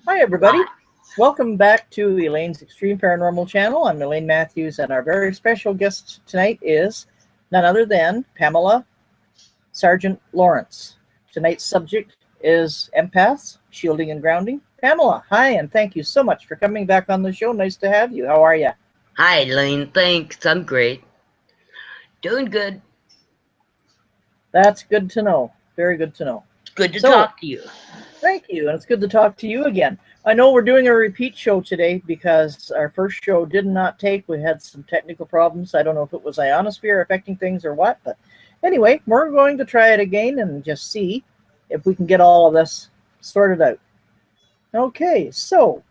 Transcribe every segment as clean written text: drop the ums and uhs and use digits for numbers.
Hi, everybody. Welcome back to Elaine's Extreme Paranormal channel. I'm Elaine Matthews, and our very special guest tonight is none other than Pamela Sergeant Lawrence. Tonight's subject is empaths, shielding and grounding. Pamela, hi, and thank you so much for coming back on the show. Nice to have you. How are you? Hi, Elaine. Thanks. I'm great. Doing good. That's good to know. Very good to know. It's good to talk to you. Thank you, and it's good to talk to you again. I know we're doing a repeat show today because our first show did not take. We had some technical problems. I don't know if it was ionosphere affecting things or what, but anyway, we're going to try it again and just see if we can get all of this sorted out. Okay, so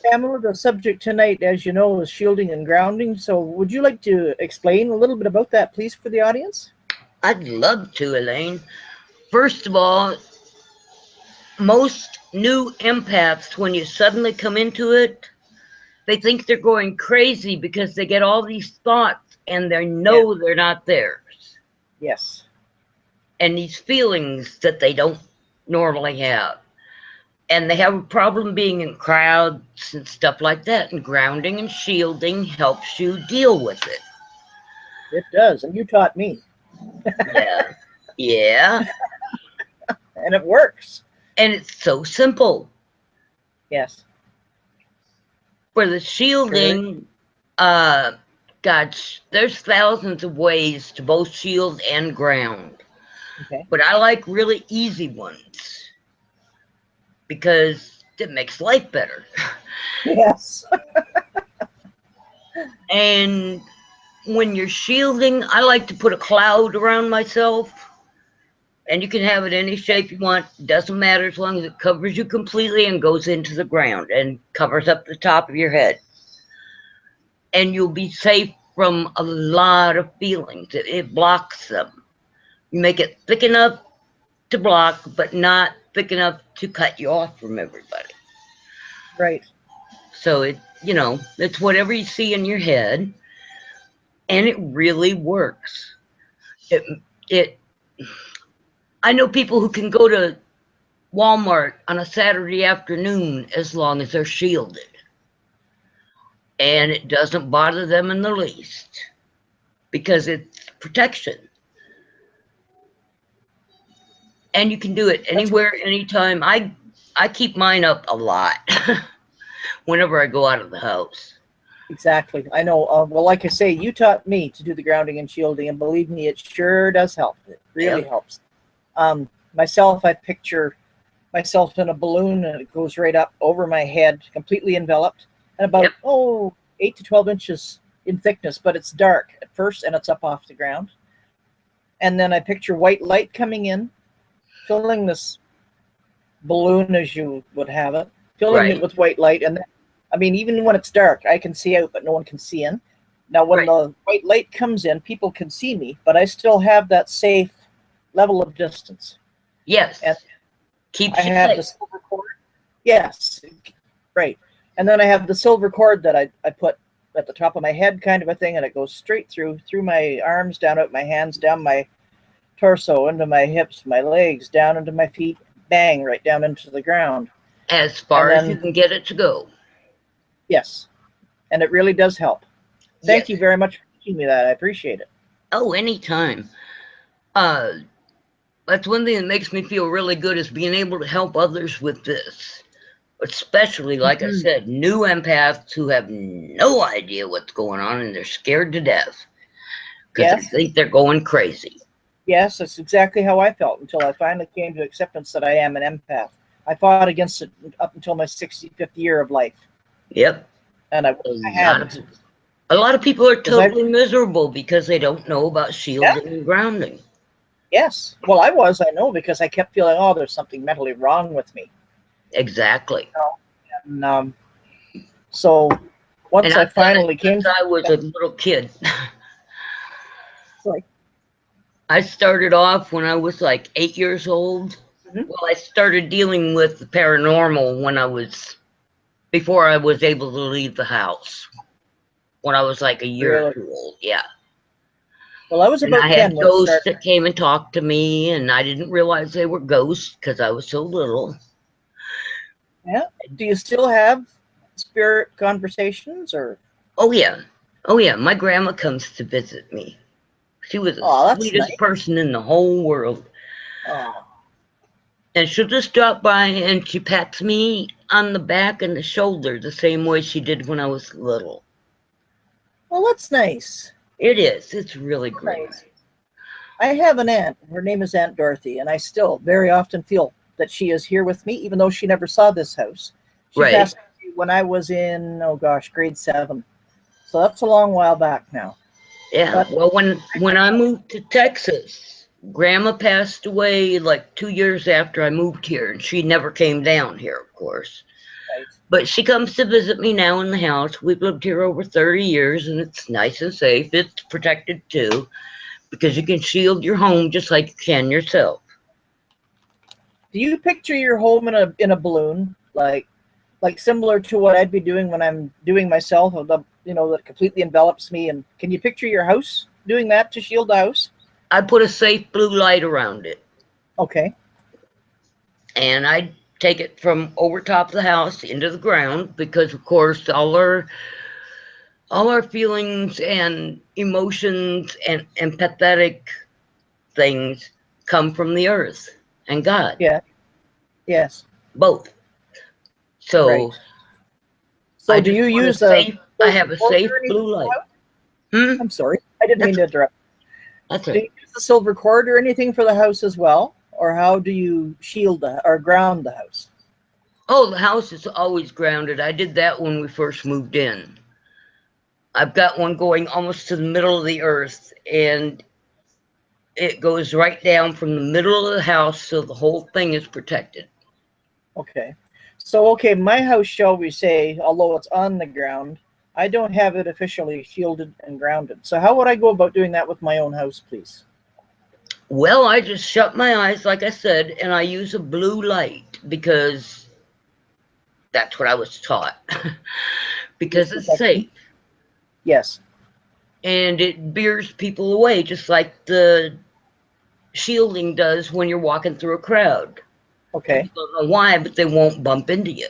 Pamela, the subject tonight, as you know, is shielding and grounding. So would you like to explain a little bit about that, please, for the audience? I'd love to, Elaine. First of all, most new empaths, when you suddenly come into it, they think they're going crazy because they get all these thoughts and they know they're not theirs. Yes. And these feelings that they don't normally have. And they have a problem being in crowds and stuff like that. And grounding and shielding helps you deal with it. It does, and you taught me. Yeah. Yeah. And it works. And it's so simple. Yes. For the shielding, gosh, there's thousands of ways to both shield and ground. Okay. But I like really easy ones because it makes life better. Yes. And when you're shielding, I like to put a cloud around myself. And you can have it any shape you want. Doesn't matter as long as it covers you completely and goes into the ground and covers up the top of your head. And you'll be safe from a lot of feelings. It blocks them. You make it thick enough to block, but not thick enough to cut you off from everybody. Right. So it's whatever you see in your head, and it really works. I know people who can go to Walmart on a Saturday afternoon as long as they're shielded. And it doesn't bother them in the least because it's protection. And you can do it anywhere, anytime. I keep mine up a lot whenever I go out of the house. Exactly. I know. Well, like I say, you taught me to do the grounding and shielding, and believe me, it sure does help. It really helps. Myself, I picture myself in a balloon, and it goes right up over my head, completely enveloped, and about 8 to 12 inches in thickness, but it's dark at first, and it's up off the ground. And then I picture white light coming in, filling this balloon as you would have it, filling it with white light. And then, I mean, even when it's dark, I can see out, but no one can see in. Now, when the white light comes in, people can see me, but I still have that safe level of distance. Yes. And keeps I have the silver cord. Yes. Right. And then I have the silver cord that I put at the top of my head, kind of a thing, and it goes straight through my arms, down out my hands, down my torso, into my hips, my legs, down into my feet, bang, right down into the ground. As far as you can get it to go. Yes. And it really does help. Thank you very much for teaching me that. I appreciate it. Oh, anytime. That's one thing that makes me feel really good is being able to help others with this. Especially, like I said, new empaths who have no idea what's going on and they're scared to death because they think they're going crazy. Yes, that's exactly how I felt until I finally came to acceptance that I am an empath. I fought against it up until my 65th year of life. Yep. And I haven't. A lot of people are totally miserable because they don't know about shielding and grounding. Yes. Well, I know, because I kept feeling, oh, there's something mentally wrong with me. Exactly. And so once I finally came to... I was a little kid. I started off when I was like 8 years old. Well, I started dealing with the paranormal before I was able to leave the house. When I was like a year or two old, Well, I was about 10. I had ghosts that came and talked to me, and I didn't realize they were ghosts because I was so little. Yeah. Do you still have spirit conversations, or? Oh yeah. Oh yeah. My grandma comes to visit me. She was the Oh, that's sweetest nice. person in the whole world. Oh, And she'll just drop by and she pats me on the back and the shoulder the same way she did when I was little. well, that's nice. It is. It's really great. Nice. I have an aunt. Her name is Aunt Dorothy, and I still very often feel that she is here with me, even though she never saw this house. She Right. passed away when I was in, oh gosh, grade 7. So that's a long while back now. Yeah. But Well, when I moved to Texas, Grandma passed away like 2 years after I moved here, and she never came down here, of course. right. But she comes to visit me now in the house. We've lived here over 30 years, and it's nice and safe. It's protected too, because you can shield your home just like you can yourself. Do you picture your home in a balloon, like similar to what I'd be doing when I'm doing myself, that completely envelops me? And can you picture your house doing that to shield the house? I put a safe blue light around it, Okay. and I take it from over top of the house into the ground because, of course, all our feelings and emotions and pathetic things come from the earth and God. Yeah. Yes. Both. So Right. So I do just you want use I have a safe or anything blue in the light. house? I'm sorry. I didn't mean to interrupt. That's Do it. you use the silver cord or anything for the house as well? Or how do you shield or ground the house? Oh, the house is always grounded. I did that when we first moved in. I've got one going almost to the middle of the earth, and it goes right down from the middle of the house, so the whole thing is protected. Okay. So, okay, my house, shall we say, although it's on the ground, I don't have it officially shielded and grounded. So how would I go about doing that with my own house, please? Well, I just shut my eyes, like I said, and I use a blue light because that's what I was taught. Because it's safe. Yes. And it veers people away, just like the shielding does when you're walking through a crowd. Okay. People don't know why, but they won't bump into you.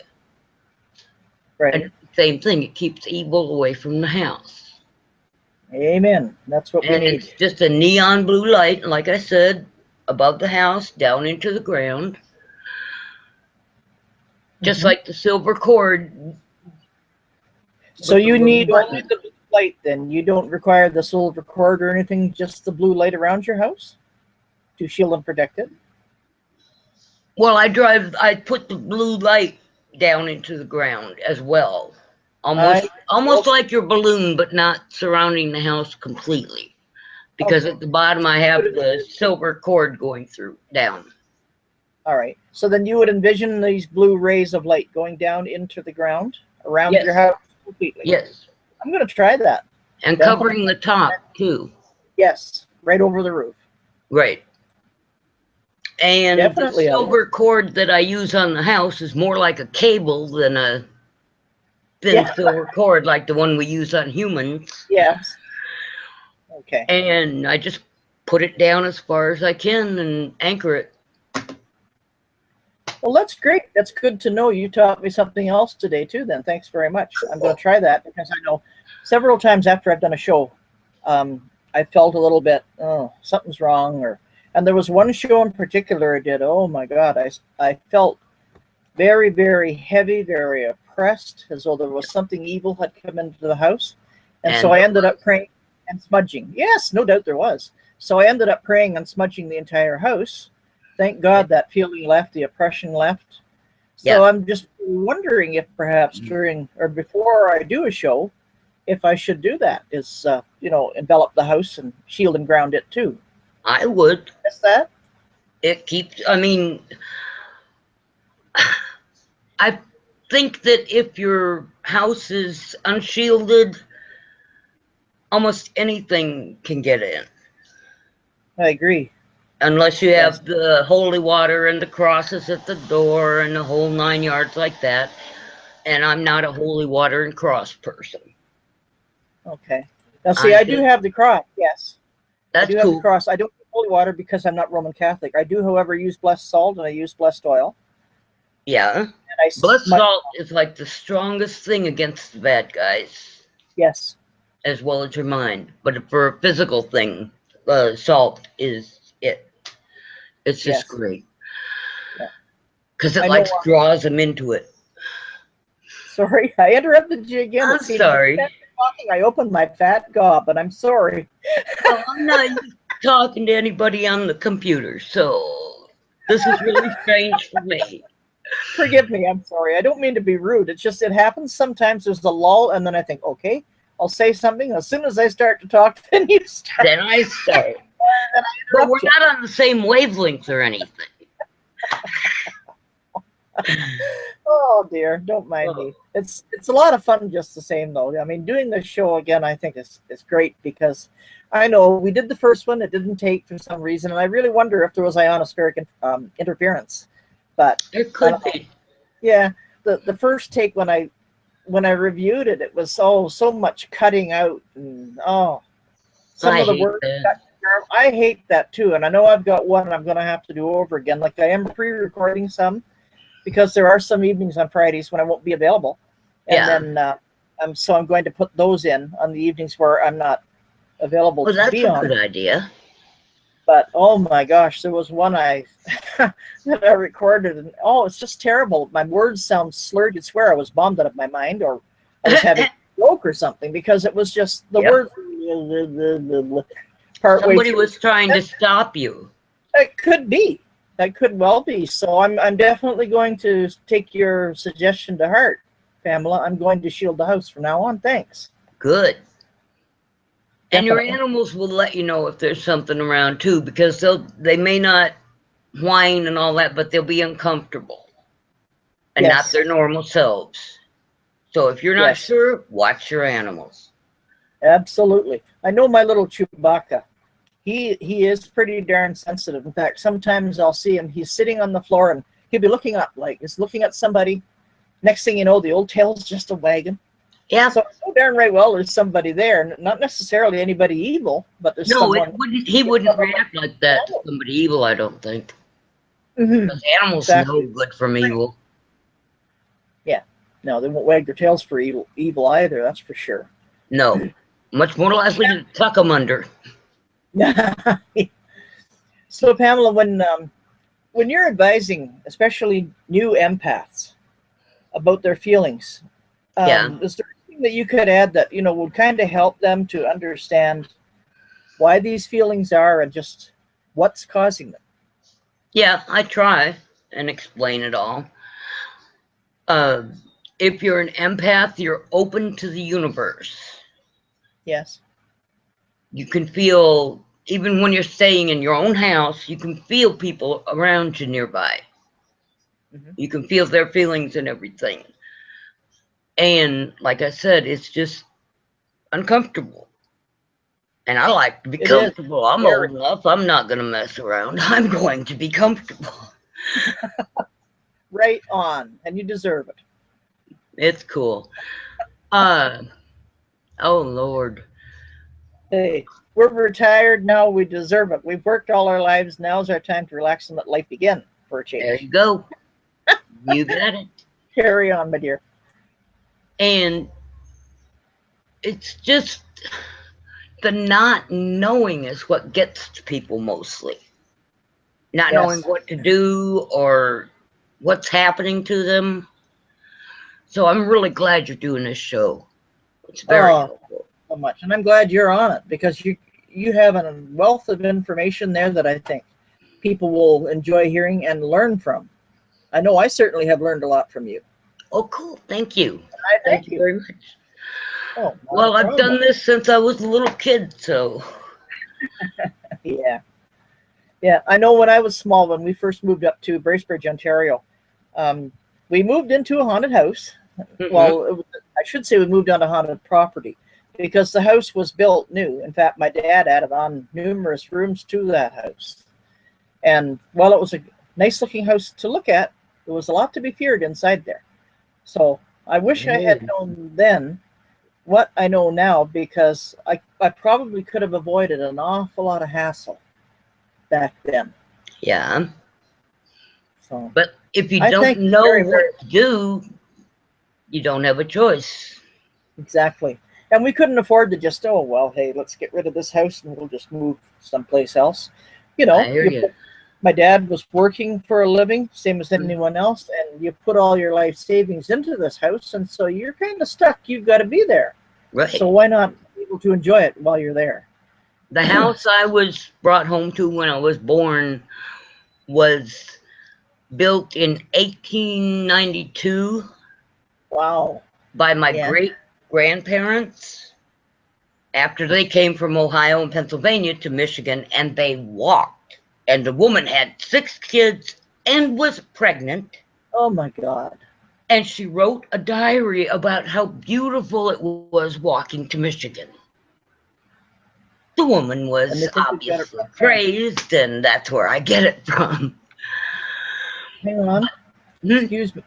Right. And it's the same thing. It keeps evil away from the house. Amen. That's what we And need. it's just a neon blue light, like I said, above the house, down into the ground. Just like the silver cord. So you need only the blue light then? You don't require the silver cord or anything, just the blue light around your house to shield and protect it? Well, I put the blue light down into the ground as well. Almost like your balloon, but not surrounding the house completely. Because at the bottom I have the silver cord going down. All right. So then you would envision these blue rays of light going down into the ground around your house completely? Yes. I'm going to try that. And covering the top too. Yes. Right over the roof. Right. And the silver cord that I use on the house is more like a cable than a thin silver cord like the one we use on humans. Yes. Okay. And I just put it down as far as I can and anchor it. Well, that's great. That's good to know. You taught me something else today too then. Thanks very much. I'm going to try that because I know several times after I've done a show, I felt a little bit, oh, something's wrong. And there was one show in particular I did. Oh my God. I felt very, very heavy, very oppressed, as though there was something evil had come into the house. And so I ended up praying and smudging. Yes, no doubt there was. So I ended up praying and smudging the entire house. Thank God that feeling left, the oppression left. So I'm just wondering if perhaps during or before I do a show, if I should do that, is, envelop the house and shield and ground it too. I would. Is that? It keeps, I think that if your house is unshielded, almost anything can get in. I agree. Unless you have the holy water and the crosses at the door and the whole 9 yards like that. And I'm not a holy water and cross person. Okay. Now, see, I do have the cross, yes. That's I do have the cross. I don't use holy water because I'm not Roman Catholic. I do, however, use blessed salt and I use blessed oil. Yeah. Blood salt is like the strongest thing against the bad guys. Yes. As well as your mind. But for a physical thing, salt is it. It's just great. Because it draws them into it. Sorry, I interrupted you again. I'm sorry. Talking, I opened my fat gob, but I'm sorry. Well, I'm not talking to anybody on the computer, so this is really strange for me. Forgive me, I'm sorry. I don't mean to be rude. It's just it happens sometimes. There's a lull, and then I think, okay, I'll say something. As soon as I start to talk, then you start. Then I start. But we're not on the same wavelengths or anything. Oh dear, don't mind me. It's a lot of fun just the same though. I mean, doing this show again, I think is great because I know we did the first one, it didn't take for some reason, and I really wonder if there was ionospheric interference. But there could be. Yeah, the first take when I reviewed it, it was so much cutting out and some of the words. I hate that too, and I know I've got one I'm going to have to do over again. Like I am pre-recording some because there are some evenings on Fridays when I won't be available, and then so I'm going to put those in on the evenings where I'm not available to be on. That's a good idea. But oh my gosh, there was one that I recorded, and it's just terrible. My words sound slurred. You'd swear I was bombed out of my mind, or I was having a stroke or something, because it was just the words. Somebody was trying to stop you. It could be. That could well be. So I'm definitely going to take your suggestion to heart, Pamela. I'm going to shield the house from now on. Thanks. Good. And your animals will let you know if there's something around too, because they may not whine and all that, but they'll be uncomfortable and not their normal selves. So if you're not sure, watch your animals. Absolutely. I know my little Chewbacca. He is pretty darn sensitive. In fact, sometimes I'll see him. He's sitting on the floor and he'll be looking up, like he's looking at somebody. Next thing you know, the old tail's just a wagging. Yeah. So darn right well there's somebody there. Not necessarily anybody evil, but there's someone. He wouldn't react like that to somebody evil, I don't think. Because animals know good from evil. Yeah. No, they won't wag their tails for evil either, that's for sure. No. Much more likely to tuck them under. So Pamela, when you're advising, especially new empaths, about their feelings, is there anything that you could add that would kind of help them to understand why these feelings are and just what's causing them? Yeah, I try and explain it all. If you're an empath, you're open to the universe. Yes. You can feel, even when you're staying in your own house, you can feel people around you nearby. You can feel their feelings and everything. And like I said, it's just uncomfortable. And I like to be comfortable. I'm old enough. I'm not going to mess around. I'm going to be comfortable. Right on. And you deserve it. It's cool. Oh, Lord. Hey, we're retired now. We deserve it. We've worked all our lives. Now's our time to relax and let life begin for a change. There you go. You got it. Carry on, my dear. And it's just the not knowing is what gets to people mostly. Not knowing what to do or what's happening to them. So I'm really glad you're doing this show. It's very helpful. So much. And I'm glad you're on it, because you have a wealth of information there that I think people will enjoy hearing and learn from. I know I certainly have learned a lot from you. Oh, cool. Thank you. Thank you very much. Oh, well, I've done this since I was a little kid, so. Yeah. Yeah, I know when I was small, when we first moved up to Bracebridge, Ontario, we moved into a haunted house. Well, I should say we moved on a haunted property, because the house was built new. In fact, my dad added on numerous rooms to that house. And while it was a nice-looking house to look at, there was a lot to be feared inside there. So I wish I had known then what I know now, because I probably could have avoided an awful lot of hassle back then. Yeah. So. But if you I don't thank you know very, very what to do, you don't have a choice. exactly. And we couldn't afford to just, oh, well, hey, let's get rid of this house and we'll just move someplace else. You I know, hear you. my dad was working for a living, same as anyone else, and you put all your life savings into this house, and so you're kind of stuck. You've got to be there. Right. So why not be able to enjoy it while you're there? The house I was brought home to when I was born was built in 1892 Wow. by my Yeah. great-grandparents after they came from Ohio and Pennsylvania to Michigan, and they walked. And the woman had 6 kids and was pregnant. Oh, my God. And she wrote a diary about how beautiful it was walking to Michigan. The woman was obviously crazed, and that's where I get it from. Hang on. Excuse me.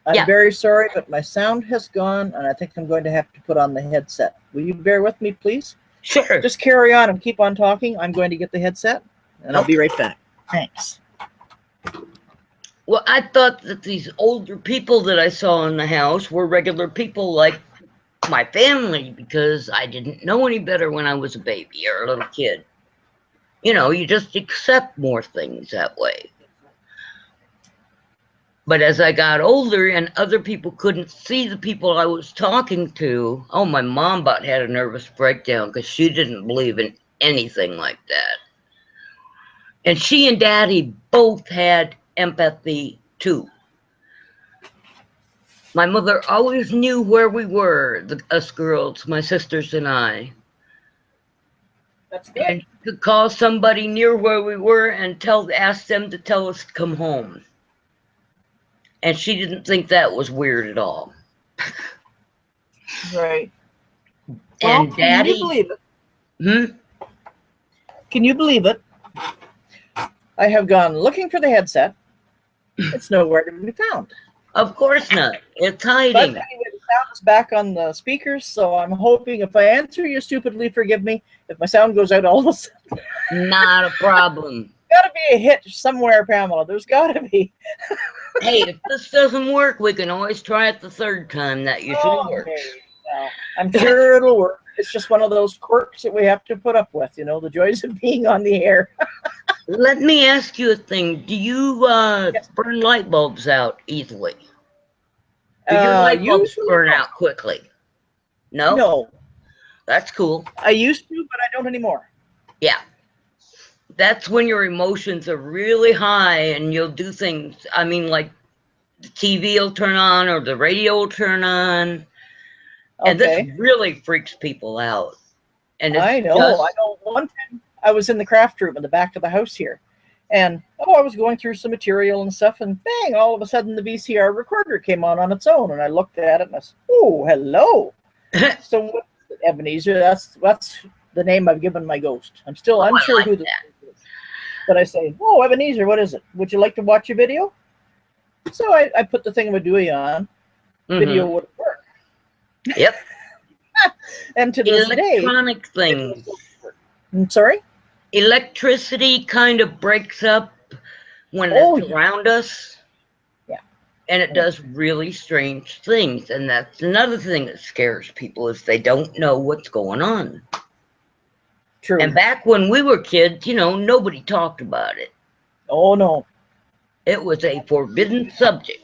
I'm very sorry, but my sound has gone, and I think I'm going to have to put on the headset. Will you bear with me, please? Sure. Just carry on and keep on talking. I'm going to get the headset, and I'll be right back. Thanks. Well, I thought that these older people that I saw in the house were regular people like my family, because I didn't know any better when I was a baby or a little kid. You know, you just accept more things that way. But as I got older and other people couldn't see the people I was talking to, oh, my mom about had a nervous breakdown because she didn't believe in anything like that. And she and Daddy both had empathy too. My mother always knew where we were, us girls, my sisters and I. That's good. And could call somebody near where we were and ask them to tell us to come home. And she didn't think that was weird at all. Right. And well, Daddy, can you believe it? Can you believe it? I have gone looking for the headset. It's nowhere to be found. Of course not. It's hiding. But anyway, the sound is back on the speakers, so I'm hoping if I answer you stupidly, forgive me. If my sound goes out all of a sudden. Not a problem. Got to be a hitch somewhere, Pamela. There's got to be. Hey, if this doesn't work, we can always try it the third time. That usually works. Well, I'm sure it'll work. It's just one of those quirks that we have to put up with, you know, the joys of being on the air. Let me ask you a thing. Do you burn light bulbs out easily? Do your light bulbs burn out quickly? No? No. That's cool. I used to, but I don't anymore. Yeah. That's when your emotions are really high and you'll do things. I mean, like the TV will turn on or the radio will turn on. Okay. And this really freaks people out. And I know. One time I was in the craft room in the back of the house here. And, I was going through some material and stuff. And bang, all of a sudden the VCR recorder came on its own. And I looked at it and I said, oh, hello. So Ebenezer, that's the name I've given my ghost. I'm still unsure who this is. But I say, oh, Ebenezer, what is it? Would you like to watch a video? So I put the thingamadooey on. Video would work. Yep. And to this day, electronic things. I'm sorry? Electricity kind of breaks up when it's around us. Yeah. And it does really strange things. And that's another thing that scares people, is they don't know what's going on. True. And back when we were kids, nobody talked about it. Oh, no. It was a forbidden subject.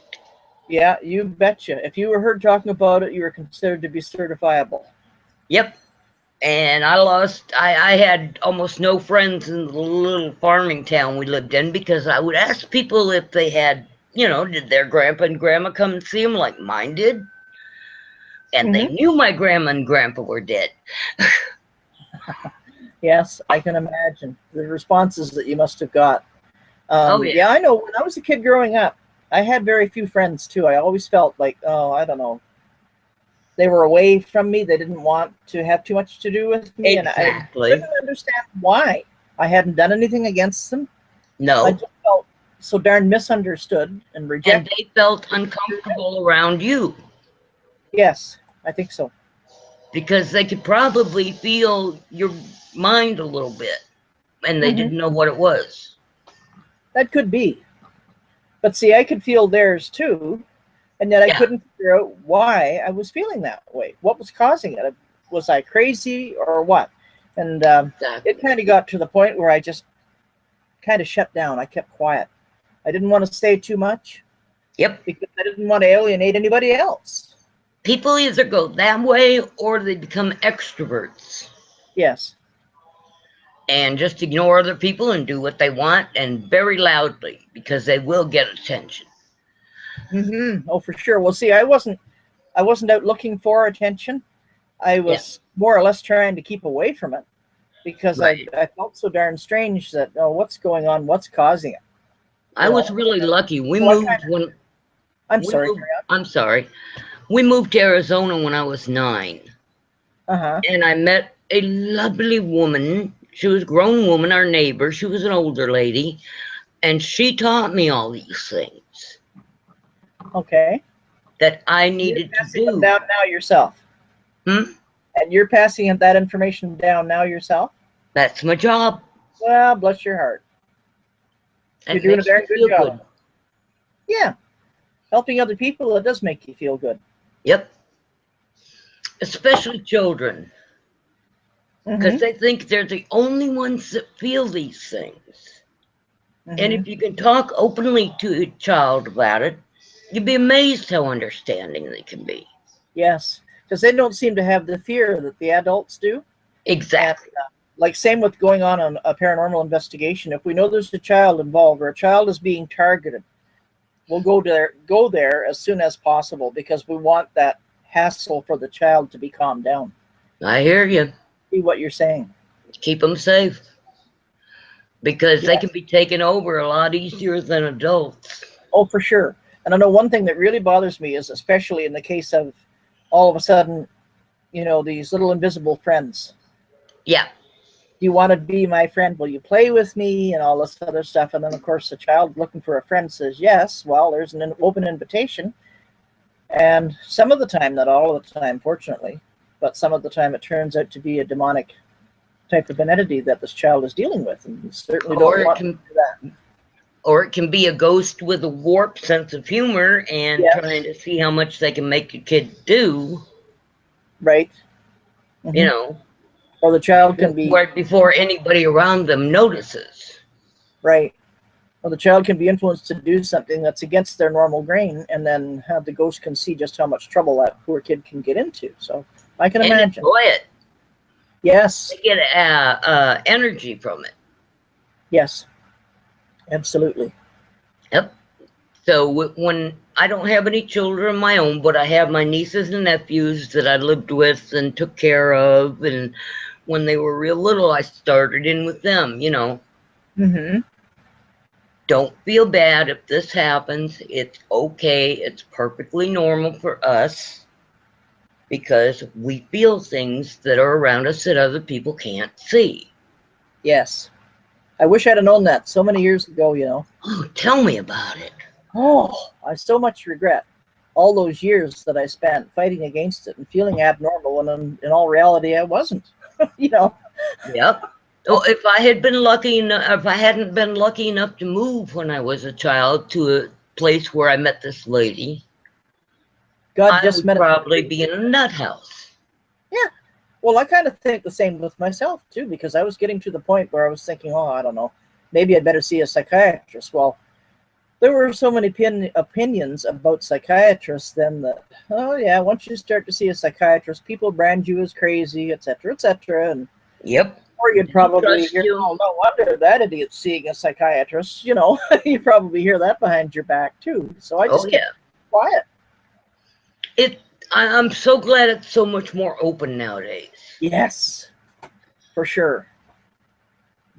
Yeah, you betcha. If you were heard talking about it, you were considered to be certifiable. Yep. And I had almost no friends in the little farming town we lived in, because I would ask people if they had, did their grandpa and grandma come and see them like mine did? And they knew my grandma and grandpa were dead. Yes, I can imagine the responses that you must have got. Yeah, I know. When I was a kid growing up, I had very few friends too. I always felt like, I don't know, they were away from me. They didn't want to have too much to do with me. Exactly. And I didn't understand why. I hadn't done anything against them. No. I just felt so darn misunderstood and rejected. And they felt uncomfortable around you. Yes, I think so. Because they could probably feel your mind a little bit, and they didn't know what it was. That could be. But see, I could feel theirs too, and yet I Yeah. couldn't figure out why I was feeling that way. What was causing it? Was I crazy or what? And Exactly. it kind of got to the point where I just kind of shut down. I kept quiet. I didn't want to say too much. Yep. Because I didn't want to alienate anybody else. People either go that way or they become extroverts. Yes. And just ignore other people and do what they want, and very loudly, because they will get attention. Mm-hmm. Oh, for sure. Well, see, I wasn't out looking for attention. I was more or less trying to keep away from it because Right. I felt so darn strange that, oh, what's going on? What's causing it? I was really lucky. We Well, moved when I'm sorry. I'm sorry. We moved to Arizona when I was 9. Uh-huh. And I met a lovely woman. She was a grown woman, our neighbor. She was an older lady. And she taught me all these things Okay. that I You're needed to passing them do. down now yourself. Hmm? And you're passing that information down now yourself? That's my job. Well, bless your heart. That You're doing a makes me very good feel job. good. Yeah. Helping other people, it does make you feel good. Yep. Especially children. Because they think they're the only ones that feel these things. And if you can talk openly to a child about it, you'd be amazed how understanding they can be. Yes, because they don't seem to have the fear that the adults do. Exactly. And, like same with going on a paranormal investigation. If we know there's a child involved or a child is being targeted, we'll go there as soon as possible because we want that hassle for the child to be calmed down. I hear you. See what you're saying. Keep them safe. Because they can be taken over a lot easier than adults. Oh, for sure. And I know one thing that really bothers me is, especially in the case of all of a sudden, you know, these little invisible friends. Yeah. Do you want to be my friend? Will you play with me? And all this other stuff. And then, of course, the child looking for a friend says yes. Well, there's an open invitation. And some of the time, not all of the time, fortunately, but some of the time it turns out to be a demonic type of an entity that this child is dealing with. And you certainly don't want to do that. Or it can be a ghost with a warped sense of humor and trying to see how much they can make a kid do. Right. You know. Or the child can be... before anybody around them notices. Right. Or the child can be influenced to do something that's against their normal grain, and then the ghost can see just how much trouble that poor kid can get into. So I can imagine. Enjoy it. Yes. They get energy from it. Yes. Absolutely. Yep. So when I don't have any children of my own, but I have my nieces and nephews that I lived with and took care of, and when they were real little, I started in with them, you know. Don't feel bad if this happens. It's okay. It's perfectly normal for us because we feel things that are around us that other people can't see. Yes. I wish I'd have known that so many years ago, you know. Oh, tell me about it. Oh, I so much regret all those years that I spent fighting against it and feeling abnormal, and in all reality, I wasn't, you know. Yep. Oh, if I had been lucky enough, if I hadn't been lucky enough to move when I was a child to a place where I met this lady, I would probably be in a nut house. Yeah. Well, I kind of think the same with myself, too, because I was getting to the point where I was thinking, oh, I don't know, maybe I'd better see a psychiatrist. Well, there were so many opinions about psychiatrists then that, oh, yeah, once you start to see a psychiatrist, people brand you as crazy, et cetera, and or you'd probably hear, oh, no wonder that idiot's seeing a psychiatrist, you know. You probably hear that behind your back, too. So I just kept quiet. I'm so glad it's so much more open nowadays. Yes, for sure.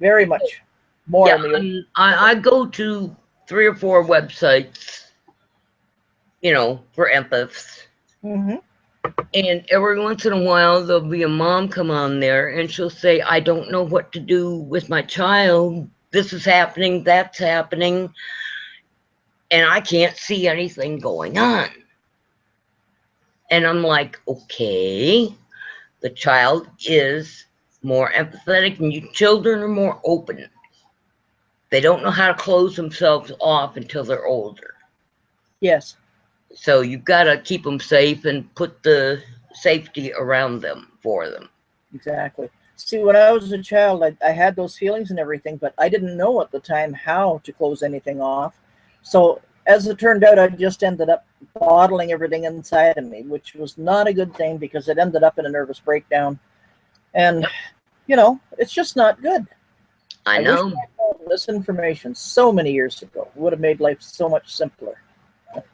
Very much more. Yeah, I go to 3 or 4 websites, you know, for empaths. And every once in a while, there'll be a mom come on there and she'll say, I don't know what to do with my child. This is happening, that's happening. And I can't see anything going on. And I'm like, okay, the child is more empathetic and you children are more open. They don't know how to close themselves off until they're older. Yes. So you've got to keep them safe and put the safety around them for them. Exactly. See, when I was a child, I had those feelings and everything, but I didn't know at the time how to close anything off. So as it turned out, I just ended up bottling everything inside of me, which was not a good thing because it ended up in a nervous breakdown. And, you know, it's just not good. I know. Wish I had known this information so many years ago. It would have made life so much simpler.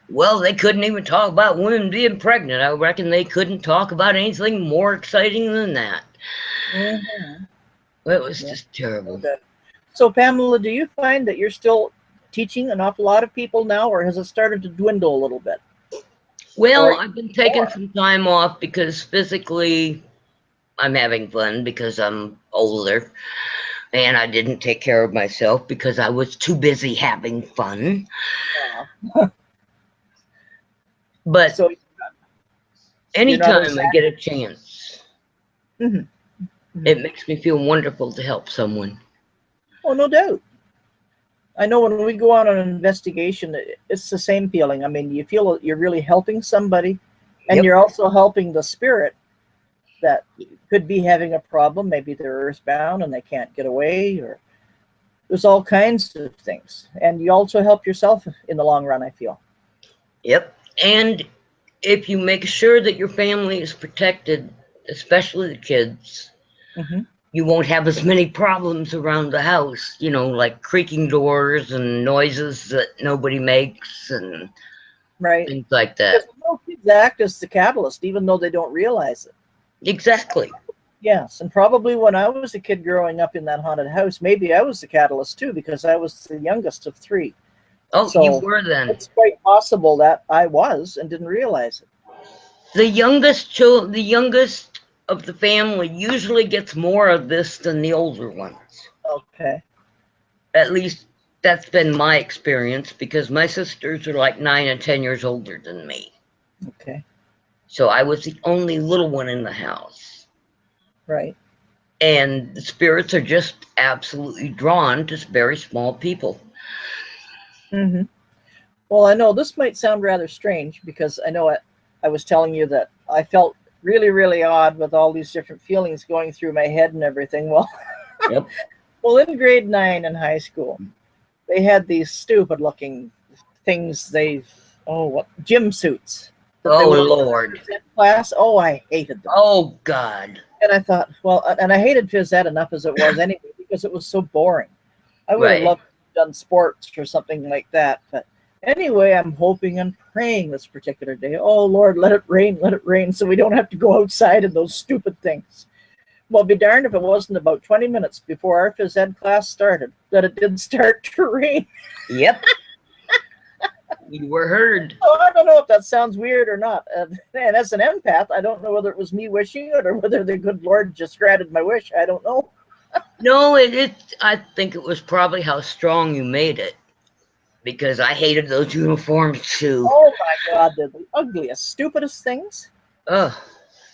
Well, they couldn't even talk about women being pregnant. I reckon they couldn't talk about anything more exciting than that. Mm-hmm. It was just terrible. Okay. So, Pamela, do you find that you're still teaching an awful lot of people now, or has it started to dwindle a little bit? Well, I've been taking some time off because physically I'm having fun because I'm older. And I didn't take care of myself because I was too busy having fun. Yeah. But so, anytime I get a chance, mm-hmm. It makes me feel wonderful to help someone. Oh, no doubt. I know when we go on an investigation, it's the same feeling. I mean, you feel you're really helping somebody, and you're also helping the spirit that could be having a problem. Maybe they're earthbound and they can't get away, or there's all kinds of things. And you also help yourself in the long run, I feel. Yep. And if you make sure that your family is protected, especially the kids, you won't have as many problems around the house, you know, like creaking doors and noises that nobody makes and things like that. Because most kids act as the catalyst, even though they don't realize it. Exactly. Yes, and probably when I was a kid growing up in that haunted house, maybe I was the catalyst too, because I was the youngest of 3. Oh, so you were then. It's quite possible that I was and didn't realize it. The youngest of the family usually gets more of this than the older ones. Okay. At least that's been my experience because my sisters are like 9 and 10 years older than me. Okay. So I was the only little one in the house. Right. And the spirits are just absolutely drawn to very small people. Mm-hmm. Well, I know this might sound rather strange because I know I was telling you that I felt really, really odd with all these different feelings going through my head and everything. Well, well, in grade 9 in high school, they had these stupid looking things. Gym suits. Oh, Lord. Class. Oh, I hated them. Oh, God. And I thought, well, and I hated phys ed enough as it was anyway, because it was so boring. I would have loved to have done sports or something like that. But anyway, I'm hoping and praying this particular day, oh, Lord, let it rain so we don't have to go outside in those stupid things. Well, be darned if it wasn't about 20 minutes before our phys ed class started that it did start to rain. Yep. You were heard. Oh, I don't know if that sounds weird or not. And as an empath, I don't know whether it was me wishing it or whether the good Lord just granted my wish. I don't know. No, I think it was probably how strong you made it. Because I hated those uniforms too. Oh my God, they're the ugliest, stupidest things. Ugh.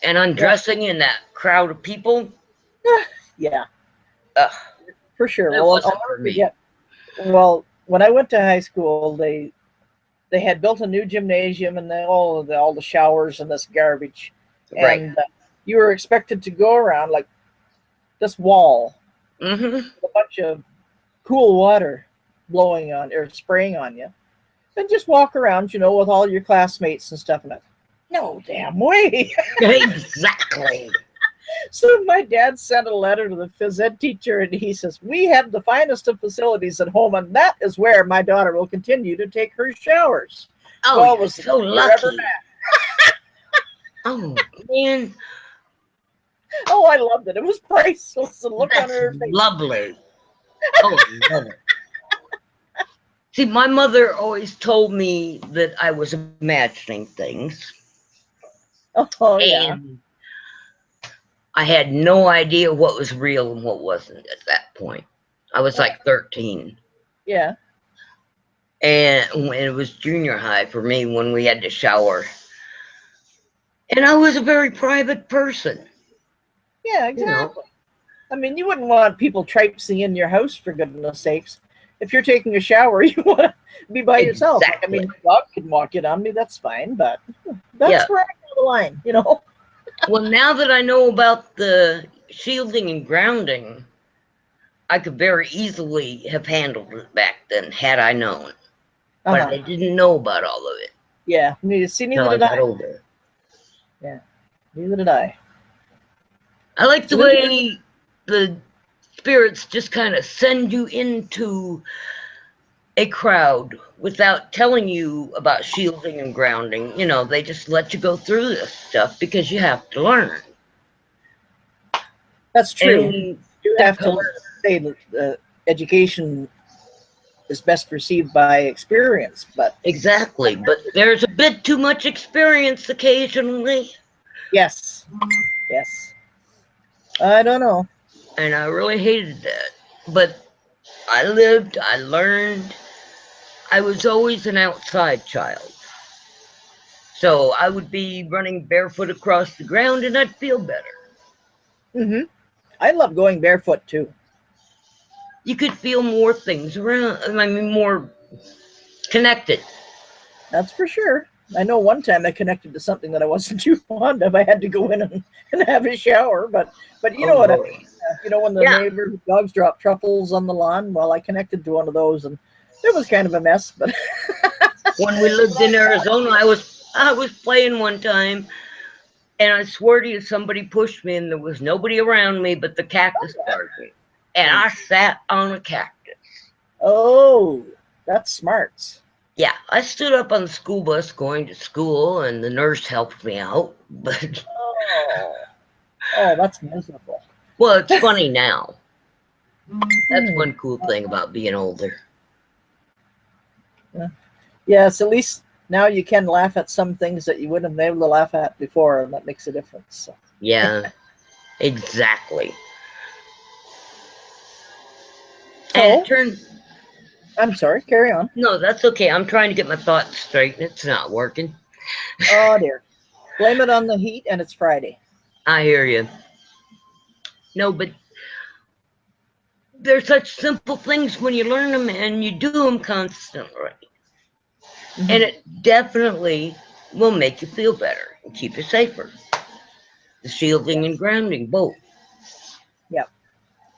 And undressing in that crowd of people. Yeah. Ugh. For sure. That wasn't for me. Well, when I went to high school, they had built a new gymnasium and all the showers and this garbage. Right. And you were expected to go around like this wall with a bunch of cool water blowing on or spraying on you, and just walk around, you know, with all your classmates and stuff. And no damn way. Exactly. So my dad sent a letter to the phys ed teacher, and he says, we have the finest of facilities at home, and that is where my daughter will continue to take her showers. Oh, well, was so lucky. Oh, man. Oh, I loved it. It was priceless. The look on her face. Lovely. Oh, I love it. See, my mother always told me that I was imagining things. Oh, yeah. And I had no idea what was real and what wasn't at that point. I was like 13. Yeah. And when it was junior high for me when we had to shower. And I was a very private person. Yeah, exactly. You know? I mean, you wouldn't want people traipsing in your house, for goodness sakes. if you're taking a shower, you want to be by yourself. Like, I Exactly. mean, my dog can walk in on me, that's fine, but that's Yeah. where I draw the line, you know? Well, now that I know about the shielding and grounding, I could very easily have handled it back then had I known. But I didn't know about all of it. Yeah, see, neither Until I did got I. older. Yeah, neither did I. I like the way the spirits just kind of send you into a crowd without telling you about shielding and grounding. You know, they just let you go through this stuff because you have to learn. That's true. And You have to learn to say that education is best received by experience, but exactly, but there's a bit too much experience occasionally. yes, I don't know. And I really hated that. But I lived, I learned. I was always an outside child. So I would be running barefoot across the ground and I'd feel better. I love going barefoot too. You could feel more things around, I mean, more connected. That's for sure. I know one time I connected to something that I wasn't too fond of. I had to go in and have a shower, but you know what? You know, when the neighborhood dogs drop truffles on the lawn, well, I connected to one of those, and it was kind of a mess. But when we lived in Arizona, I was playing one time, and I swear to you, somebody pushed me, and there was nobody around me but the cactus garden, and I sat on a cactus. Oh, that's smart. Yeah, I stood up on the school bus going to school, and the nurse helped me out. But oh, that's miserable. Well, it's funny now. That's one cool thing about being older. Yes, at least now you can laugh at some things that you wouldn't have been able to laugh at before, and that makes a difference. So. Yeah, exactly. So, and it turned. I'm sorry, carry on. No, that's okay. I'm trying to get my thoughts straight, and it's not working. Oh, dear. Blame it on the heat, and it's Friday. I hear you. No, but they're such simple things when you learn them and you do them constantly. And it definitely will make you feel better and keep you safer. The shielding and grounding, both. Yeah,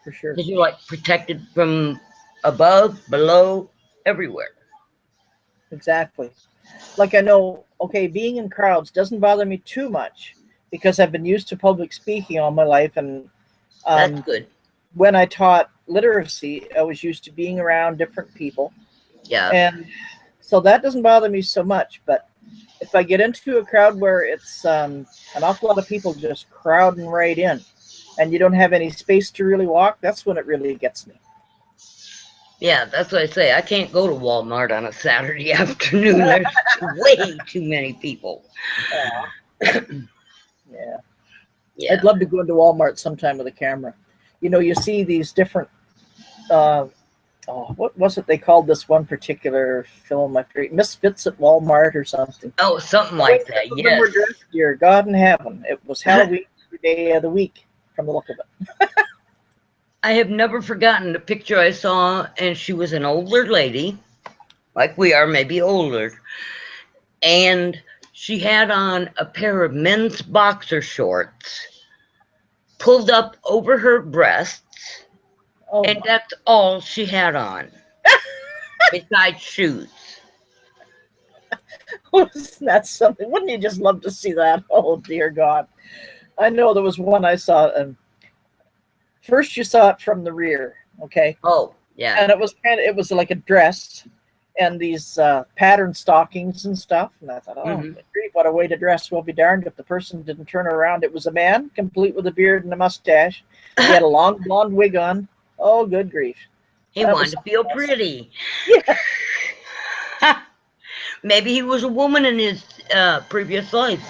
for sure. Because you're like protected from above, below, everywhere. Exactly. Like I know, okay, being in crowds doesn't bother me too much because I've been used to public speaking all my life, and that's good. When I taught literacy, I was used to being around different people. Yeah. And so that doesn't bother me so much. But if I get into a crowd where it's an awful lot of people just crowding right in and you don't have any space to really walk, that's when it really gets me. Yeah, that's what I say. I can't go to Walmart on a Saturday afternoon. There's way too many people. Yeah. I'd love to go into Walmart sometime with a camera. You know, you see these different, what was it they called this one particular film? I forget, Misfits at Walmart or something. Oh, something like that, yes. Were dressed, dear God in heaven. It was Halloween every day of the week from the look of it. I have never forgotten the picture I saw, and she was an older lady, like we are, maybe older, and she had on a pair of men's boxer shorts pulled up over her breasts, and that's all she had on, besides shoes. Wasn't that something? Wouldn't you just love to see that? Oh, dear God. I know there was one I saw, and first you saw it from the rear, okay? Oh, yeah. And it was like a dress and these patterned stockings and stuff. And I thought, oh, what a way to dress. We'll be darned if the person didn't turn around. It was a man, complete with a beard and a mustache. He had a long blonde wig on. Oh, good grief. He wanted to feel pretty. Yeah. Maybe he was a woman in his previous life.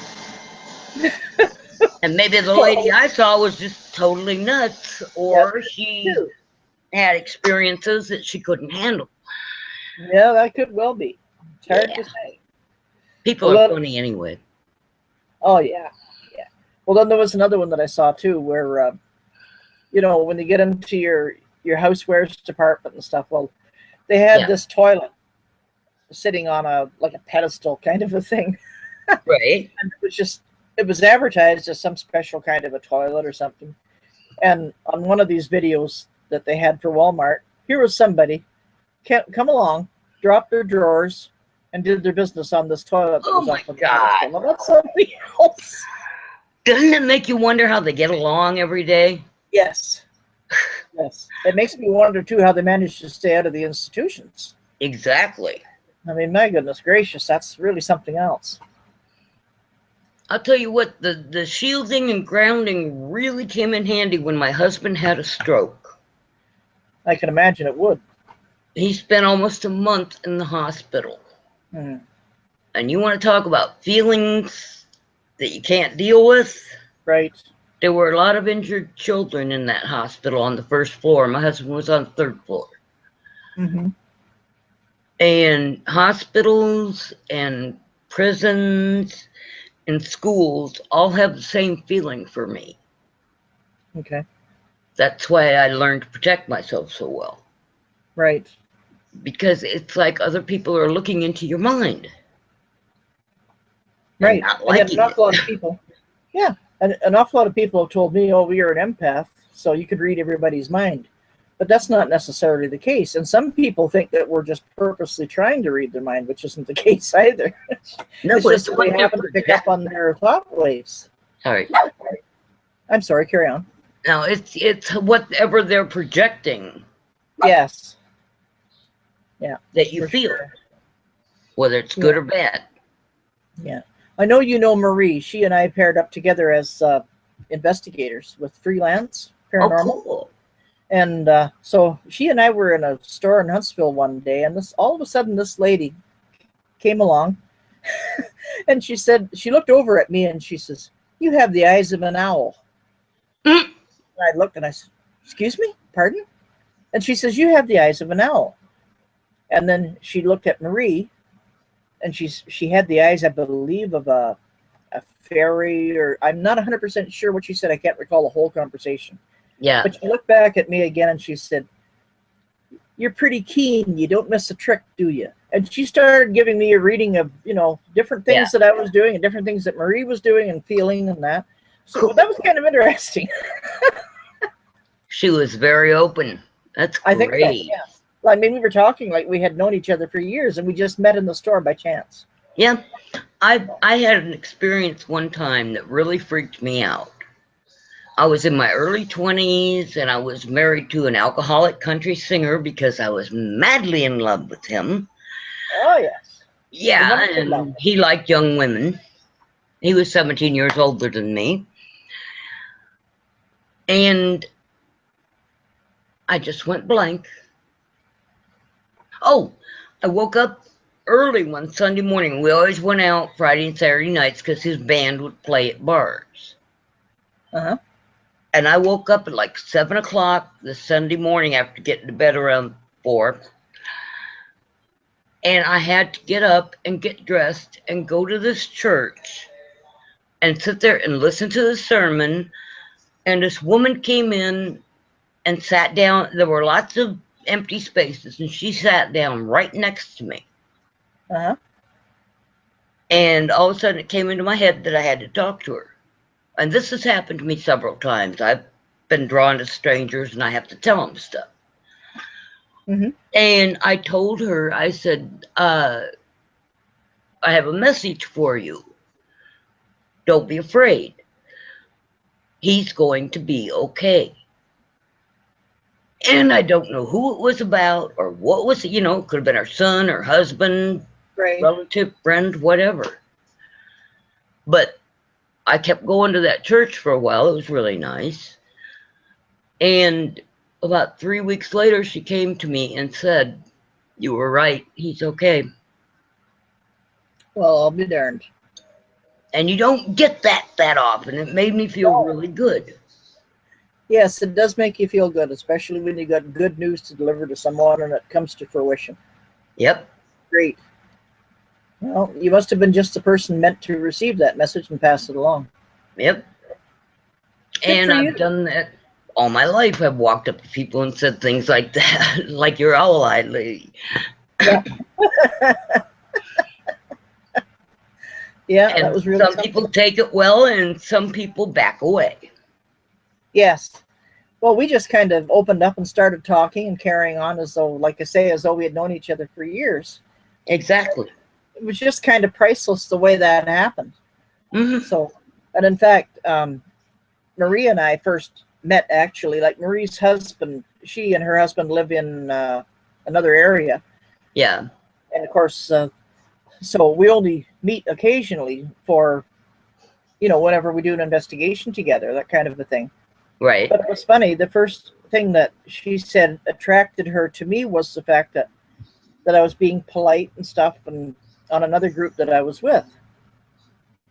And maybe the lady I saw was just totally nuts, or she had experiences that she couldn't handle. Yeah, that could well be. It's hard to say. People are funny anyway. Oh, yeah. Yeah. Well, then there was another one that I saw, too, where, you know, when you get into your housewares department and stuff, well, They had Yeah. this toilet sitting on a like a pedestal kind of a thing. Right. And it was advertised as some special kind of a toilet or something. And on one of these videos that they had for Walmart, here was somebody come along, dropped their drawers, and did their business on this toilet that Oh was my up on the God. pedestal. Now that's something else. Doesn't it make you wonder how they get along every day? Yes. Yes. It makes me wonder too how they manage to stay out of the institutions. Exactly. I mean, my goodness gracious, that's really something else. I'll tell you what, the shielding and grounding really came in handy when my husband had a stroke. I can imagine it would. He spent almost a month in the hospital. Mhm. And you want to talk about feelings that you can't deal with? Right. There were a lot of injured children in that hospital on the first floor. My husband was on the third floor. Mm-hmm. And hospitals and prisons and schools all have the same feeling for me. Okay. That's why I learned to protect myself so well. Right. Because it's like other people are looking into your mind. Right. Not And then liking an awful lot of people, yeah, an awful lot of people have told me, oh, you're an empath, so you could read everybody's mind. But that's not necessarily the case. And some people think that we're just purposely trying to read their mind, which isn't the case either. No, It's just that we happen to pick up on their thought waves. Sorry. I'm sorry, carry on. No, it's whatever they're projecting. Yes. Yeah. That you feel. Sure. Whether it's good or bad. Yeah. I know you know Marie. She and I paired up together as investigators with Freelance Paranormal. Oh, cool. And so she and I were in a store in Huntsville one day, and all of a sudden this lady came along and she said, she looked over at me and she says, "You have the eyes of an owl." Mm. And I looked and I said, "Excuse me? Pardon?" And she says, "You have the eyes of an owl." And then she looked at Marie and she had the eyes, I believe, of a fairy, or I'm not 100% sure what she said. I can't recall the whole conversation. Yeah. But she looked back at me again and she said, "You're pretty keen. You don't miss a trick, do you?" And she started giving me a reading of, different things that I was doing and different things that Marie was doing and feeling and that. So Cool. that was kind of interesting. She was very open. That's great. I think so, yeah. Well, I mean, we were talking like we had known each other for years and we just met in the store by chance. Yeah. I had an experience one time that really freaked me out. I was in my early 20s and I was married to an alcoholic country singer because I was madly in love with him. Oh, yes. Yeah, and he liked young women. He was 17 years older than me. And I just went blank. Oh, I woke up early one Sunday morning. We always went out Friday and Saturday nights because his band would play at bars. Uh-huh. And I woke up at like 7 o'clock the Sunday morning after getting to bed around 4. And I had to get up and get dressed and go to this church and sit there and listen to the sermon. And this woman came in and sat down. There were lots of empty spaces, and she sat down right next to me. Uh-huh. And all of a sudden it came into my head that I had to talk to her. And this has happened to me several times. I've been drawn to strangers and I have to tell them stuff. Mm-hmm. And I told her, I said, I have a message for you. Don't be afraid. He's going to be okay. And I don't know who it was about or what was it, it could have been her son, her husband, Right. relative, friend, whatever. But I kept going to that church for a while. It was really nice. And about 3 weeks later, she came to me and said, "You were right. He's okay." Well, I'll be darned. And you don't get that often. It made me feel really good. Yes, it does make you feel good, especially when you got good news to deliver to someone and it comes to fruition. Yep. Great. Well, you must have been just the person meant to receive that message and pass it along. Yep. Good And for you. I've done that all my life I've walked up to people and said things like that, like your owl-eyed lady. Yeah. Yeah, And that was really some something. people take it well, and some people back away. Yes. Well, we just kind of opened up and started talking and carrying on as though, like I say, as though we had known each other for years. Exactly. It was just kind of priceless the way that happened. Mm-hmm. So, and in fact, Maria and I first met actually, like Marie's husband, she and her husband live in another area. Yeah. And of course, so we only meet occasionally for, whenever we do an investigation together, that kind of a thing. Right. But it was funny. The first thing that she said attracted her to me was the fact that I was being polite and stuff, and on another group that I was with.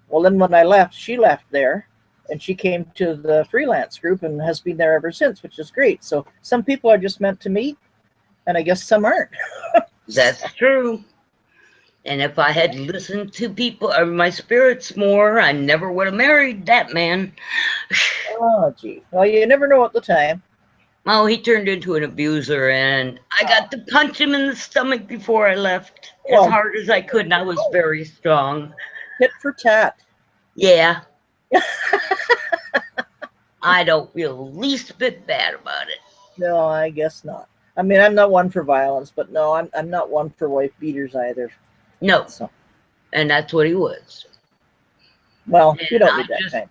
Well, then when I left, she left there, and she came to the freelance group and has been there ever since, which is great. So some people are just meant to meet, and I guess some aren't. That's true. And if I had listened to people or my spirits more, I never would have married that man. Oh, gee. Well, you never know at the time. Oh, he turned into an abuser, and I got to punch him in the stomach before I left, as hard as I could, and I was very strong. Tit for tat. Yeah. I don't feel the least bit bad about it. No, I guess not. I mean, I'm not one for violence, but no, I'm not one for wife beaters either. No. So. And that's what he was. Well, and you don't need that kind.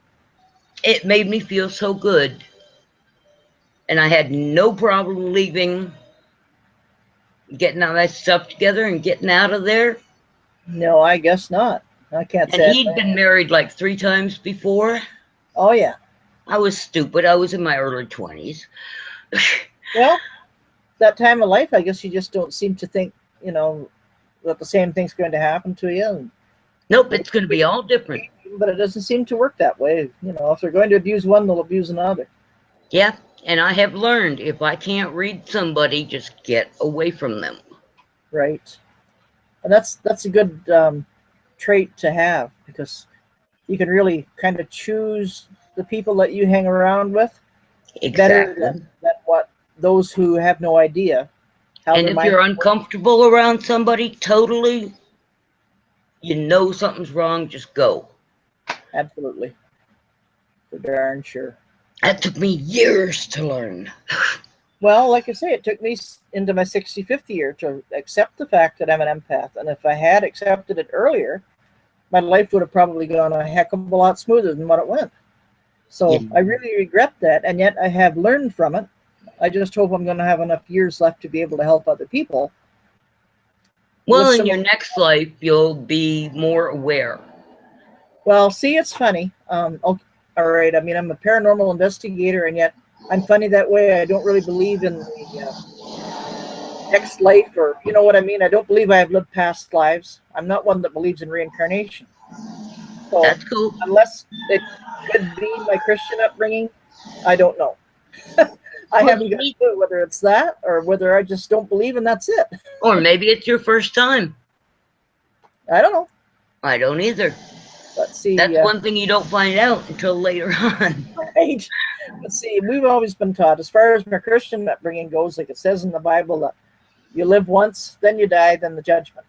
It made me feel so good. And I had no problem leaving, getting all that stuff together and getting out of there. No, I guess not. I can't say. And he'd been married like 3 times before. Oh, yeah. I was stupid. I was in my early 20s. Well, that time of life, I guess you just don't seem to think, that the same thing's going to happen to you. Nope, it's going to be all different. But it doesn't seem to work that way. If they're going to abuse one, they'll abuse another. Yeah, and I have learned if I can't read somebody, just get away from them. Right. And that's a good trait to have, because you can really kind of choose the people that you hang around with better than what those who have no idea. And if you're uncomfortable around somebody totally, something's wrong, just go. Absolutely. For darn sure. That took me years to learn. Well, like I say, it took me into my 65th year to accept the fact that I'm an empath. And if I had accepted it earlier, my life would have probably gone a heck of a lot smoother than what it went. So I really regret that. And yet I have learned from it. I just hope I'm going to have enough years left to be able to help other people. Well, in your next life, you'll be more aware. Well, see, it's funny. All right. I mean, I'm a paranormal investigator, and yet I'm funny that way. I don't really believe in the next life, or you know what I mean? I don't believe I have lived past lives. I'm not one that believes in reincarnation. So that's cool. Unless it could be my Christian upbringing, I don't know. I haven't got a clue whether it's that or whether I just don't believe and that's it. Or maybe it's your first time. I don't know. I don't either. Let's see. That's one thing you don't find out until later on. Right. Let's see. We've always been taught, as far as my Christian upbringing goes, like it says in the Bible, that you live once, then you die, then the judgment.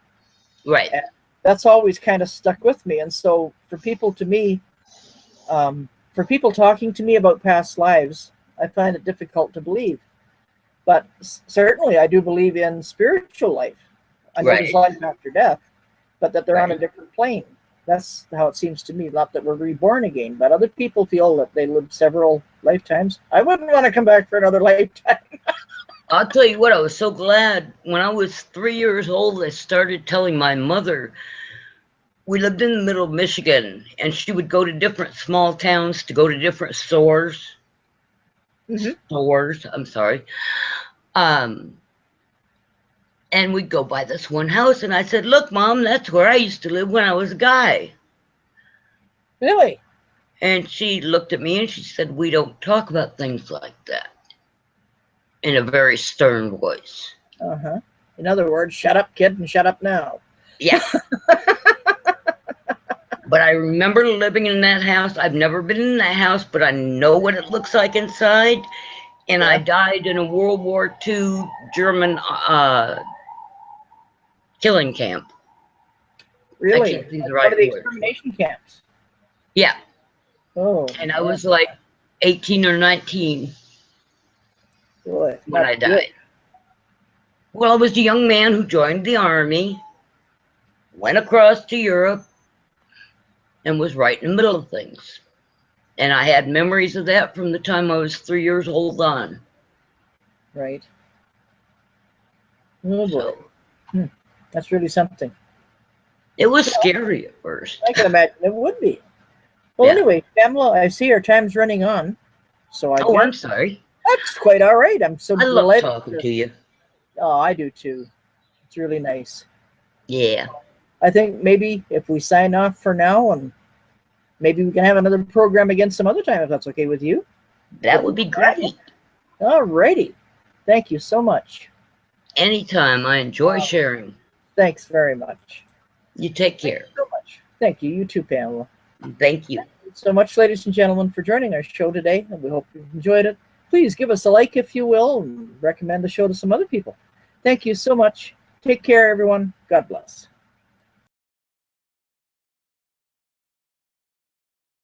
Right. And that's always kind of stuck with me. And so for people talking to me about past lives, I find it difficult to believe. But certainly I do believe in spiritual life. I know there's life after death, but that they're on a different plane. That's how it seems to me. Not that we're reborn again, but other people feel that they lived several lifetimes. I wouldn't want to come back for another lifetime. I'll tell you what, I was so glad. When I was 3 years old, I started telling my mother. We lived in the middle of Michigan, and she would go to different small towns to go to different stores. I'm sorry. And we'd go by this one house, and I said, look, Mom, that's where I used to live when I was a guy. Really? And she looked at me and she said, we don't talk about things like that. In a very stern voice. Uh-huh. In other words, shut up, kid, and shut up now. Yeah. But I remember living in that house. I've never been in that house, but I know what it looks like inside. And I died in a World War II German killing camp. Really? I can't see the One right of the word. extermination camps. Yeah. Oh. And I was like 18 or 19 boy, when I died. Well, I was a young man who joined the army, went across to Europe, and was right in the middle of things. And I had memories of that from the time I was 3 years old on. Right. Oh boy. So, That's really something. it was scary at first. I can imagine it would be. Well, anyway, Pamela, I see our time's running on. So I guess I'm sorry. that's quite all right. I'm so I love delighted talking to you. Oh, I do too. It's really nice. Yeah. I think maybe if we sign off for now, and maybe we can have another program again some other time, if that's okay with you. That would be great. All righty. Thank you so much. Anytime. I enjoy sharing. Thanks very much. You take care. Thank you so much. Thank you. You too, Pamela. Thank you. Thank you so much, ladies and gentlemen, for joining our show today, and we hope you enjoyed it. Please give us a like if you will, and recommend the show to some other people. Thank you so much. Take care, everyone. God bless.